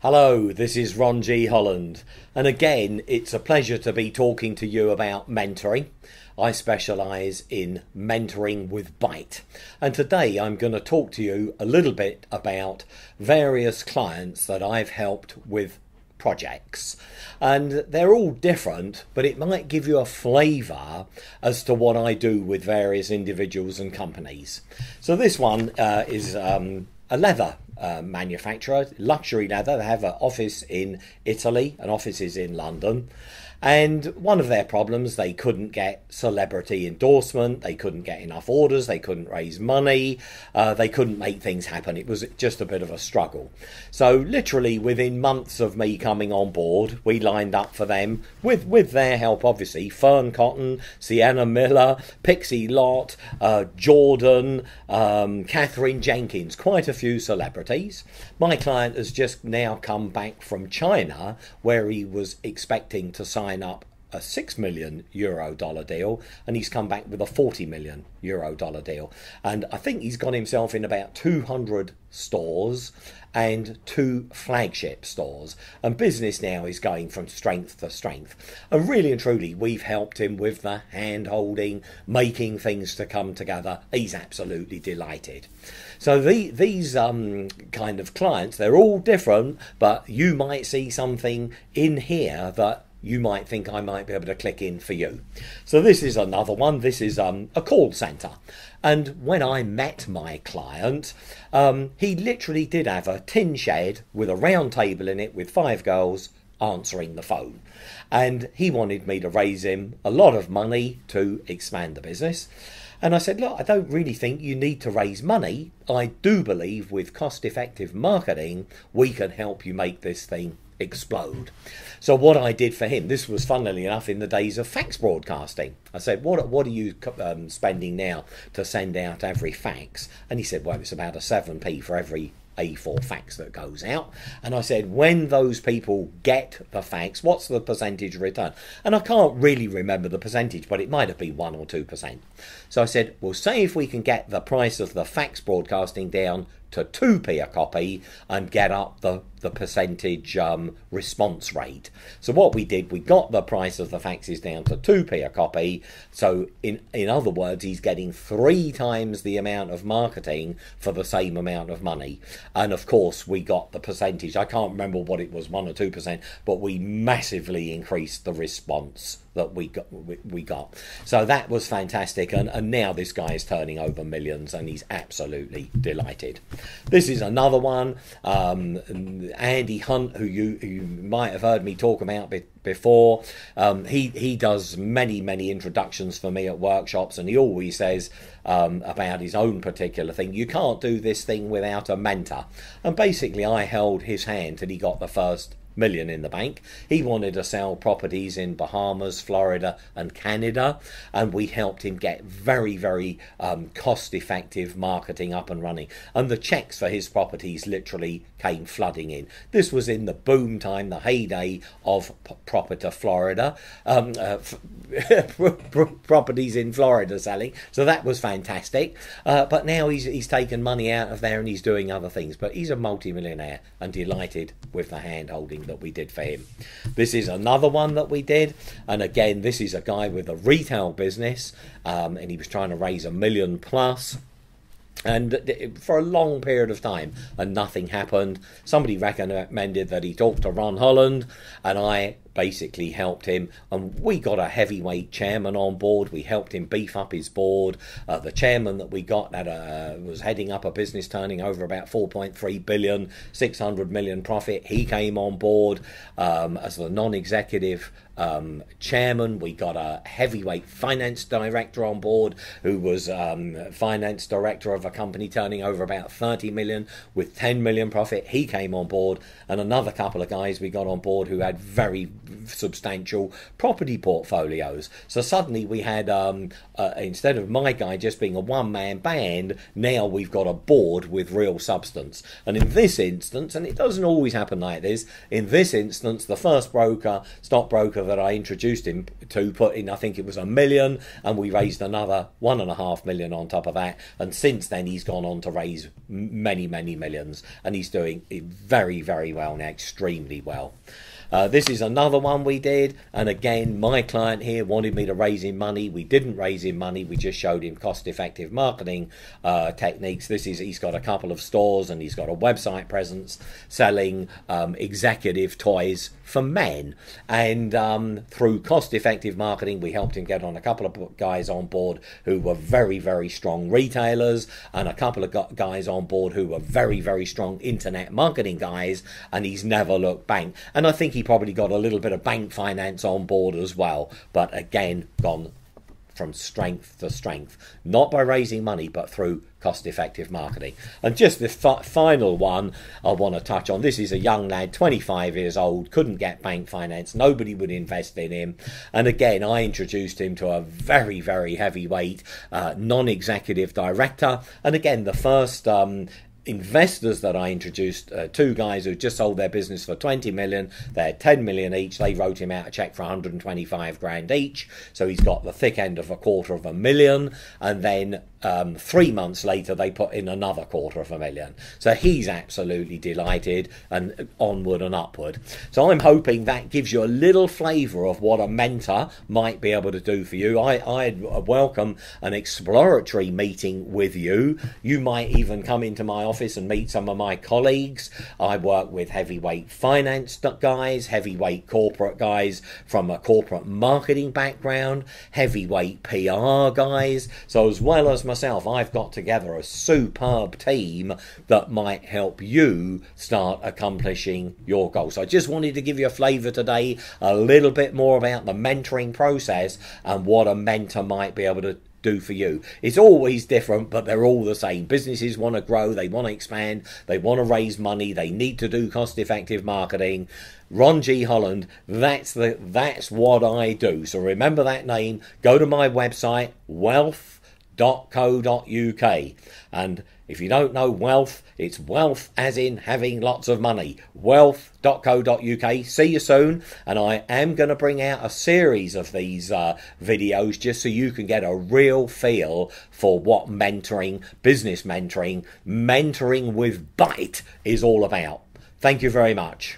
Hello, this is Ron G Holland, and again it's a pleasure to be talking to you about mentoring. I specialise in mentoring with bite, and today I'm going to talk to you a little bit about various clients that I've helped with projects, and they're all different, but it might give you a flavour as to what I do with various individuals and companies. So this one is a leather manufacturer, luxury leather. They have an office in Italy and offices in London. And one of their problems, they couldn't get celebrity endorsement, they couldn't get enough orders, they couldn't raise money, they couldn't make things happen. It was just a bit of a struggle. So literally within months of me coming on board, we lined up for them, with their help obviously, Fern Cotton, Sienna Miller, Pixie Lott, Jordan, Catherine Jenkins, quite a few celebrities. My client has just now come back from China, where he was expecting to sign up a €6 million deal, and he's come back with a €40 million deal, and I think he's got himself in about 200 stores and 2 flagship stores, and business now is going from strength to strength. And really and truly, we've helped him with the hand holding, making things to come together. He's absolutely delighted. So these kind of clients, they're all different, but you might see something in here that you might think I might be able to click in for you. So this is another one. This is a call centre. And when I met my client, he literally did have a tin shed with a round table in it with 5 girls answering the phone. And he wanted me to raise him a lot of money to expand the business. And I said, look, I don't really think you need to raise money. I do believe with cost-effective marketing, we can help you make this thing explode. So what I did for him, this was funnily enough in the days of fax broadcasting. I said, what are you spending now to send out every fax? And he said, well, it's about a 7p for every A4 fax that goes out. And I said, when those people get the fax, what's the percentage return? And I can't really remember the percentage, but it might have been 1 or 2%. So I said, well, say if we can get the price of the fax broadcasting down to 2p a copy and get up the percentage response rate. So what we did, we got the price of the faxes down to 2p a copy. So in other words, he's getting 3 times the amount of marketing for the same amount of money. And of course, we got the percentage. I can't remember what it was, 1 or 2%, but we massively increased the response that we got. So that was fantastic, and now this guy is turning over millions, and he's absolutely delighted. This is another one, Andy Hunt, who you might have heard me talk about before. He does many introductions for me at workshops, and he always says about his own particular thing, you can't do this thing without a mentor. And basically I held his hand till he got the first million in the bank. He wanted to sell properties in Bahamas, Florida and Canada, and we helped him get very cost-effective marketing up and running, and the checks for his properties literally came flooding in. This was in the boom time, the heyday of property Florida, properties in Florida selling, so that was fantastic. But now he's taken money out of there and he's doing other things, but he's a multi-millionaire and delighted with the hand holding that we did for him. This is another one that we did, and again this is a guy with a retail business, and he was trying to raise $1 million plus, and for a long period of time and nothing happened. Somebody recommended that he talk to Ron Holland, and I basically helped him, and we got a heavyweight chairman on board. We helped him beef up his board. The chairman that we got was heading up a business turning over about 4.3 billion, 600 million profit. He came on board as the non-executive chairman. We got a heavyweight finance director on board who was finance director of a company turning over about 30 million with 10 million profit. He came on board, and another couple of guys we got on board who had very substantial property portfolios. So suddenly we had, instead of my guy just being a one-man band, now we've got a board with real substance. And in this instance, and it doesn't always happen like this, in this instance, the first stockbroker that I introduced him to put in, I think it was $1 million, and we raised another $1.5 million on top of that. And since then, he's gone on to raise many, many millions, and he's doing very, very well now, extremely well. This is another one we did, and again, my client here wanted me to raise him money. We didn't raise him money, we just showed him cost-effective marketing techniques. He's got a couple of stores and he's got a website presence selling executive toys for men, and through cost-effective marketing we helped him get on a couple of guys on board who were very, very strong retailers, and a couple of guys on board who were very, very strong internet marketing guys, and he's never looked back. And I think he probably got a little bit of bank finance on board as well, but again, gone from strength to strength, not by raising money, but through cost-effective marketing. And just the final one I want to touch on. This is a young lad, 25 years old, couldn't get bank finance, nobody would invest in him, and again I introduced him to a very, very heavyweight non-executive director. And again, the first investors that I introduced, two guys who just sold their business for 20 million, they had 10 million each. They wrote him out a check for 125 grand each, so he's got the thick end of $250,000, and then 3 months later they put in another $250,000. So he's absolutely delighted, and onward and upward. So I'm hoping that gives you a little flavour of what a mentor might be able to do for you. I'd welcome an exploratory meeting with you. You might even come into my office and meet some of my colleagues. I work with heavyweight finance guys, heavyweight corporate guys from a corporate marketing background, heavyweight PR guys. So as well as myself, I've got together a superb team that might help you start accomplishing your goals. So I just wanted to give you a flavour today, a little bit more about the mentoring process and what a mentor might be able to do for you. It's always different, but they're all the same. Businesses want to grow, they want to expand, they want to raise money, they need to do cost-effective marketing. Ron G Holland, that's what I do. So remember that name. Go to my website, wealth.co.uk, and if you don't know wealth, it's wealth as in having lots of money. Wealth.co.uk. See you soon, and I am going to bring out a series of these videos just so you can get a real feel for what mentoring, business mentoring with bite is all about. Thank you very much.